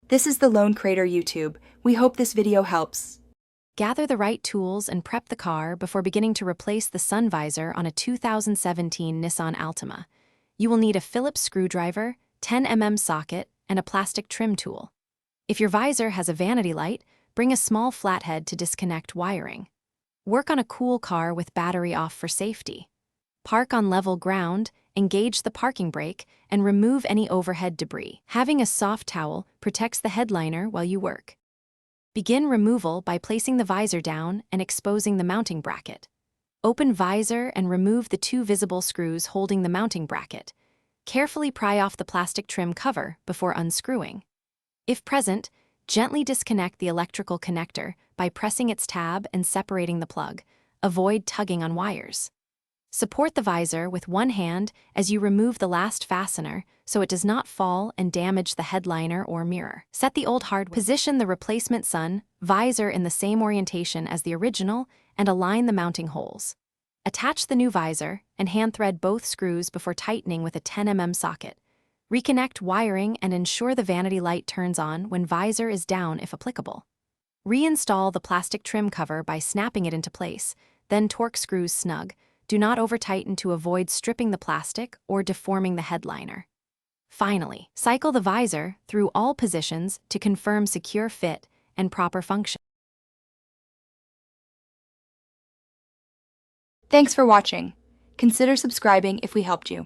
This is the Lone Crater YouTube. We hope this video helps. Gather the right tools and prep the car before beginning to replace the sun visor on a 2017 Nissan Altima. You will need a Phillips screwdriver, 10 mm socket, and a plastic trim tool. If your visor has a vanity light, bring a small flathead to disconnect wiring. Work on a cool car with battery off for safety. Park on level ground, engage the parking brake, and remove any overhead debris. Having a soft towel protects the headliner while you work. Begin removal by placing the visor down and exposing the mounting bracket. Open visor and remove the 2 visible screws holding the mounting bracket. Carefully pry off the plastic trim cover before unscrewing. If present, gently disconnect the electrical connector by pressing its tab and separating the plug. Avoid tugging on wires. Support the visor with one hand as you remove the last fastener so it does not fall and damage the headliner or mirror. Set the old hardware. Position the replacement sun visor in the same orientation as the original and align the mounting holes. Attach the new visor and hand thread both screws before tightening with a 10 mm socket. Reconnect wiring and ensure the vanity light turns on when visor is down if applicable. Reinstall the plastic trim cover by snapping it into place, then torque screws snug. Do not over-tighten to avoid stripping the plastic or deforming the headliner. Finally, cycle the visor through all positions to confirm secure fit and proper function. Thanks for watching. Consider subscribing if we helped you.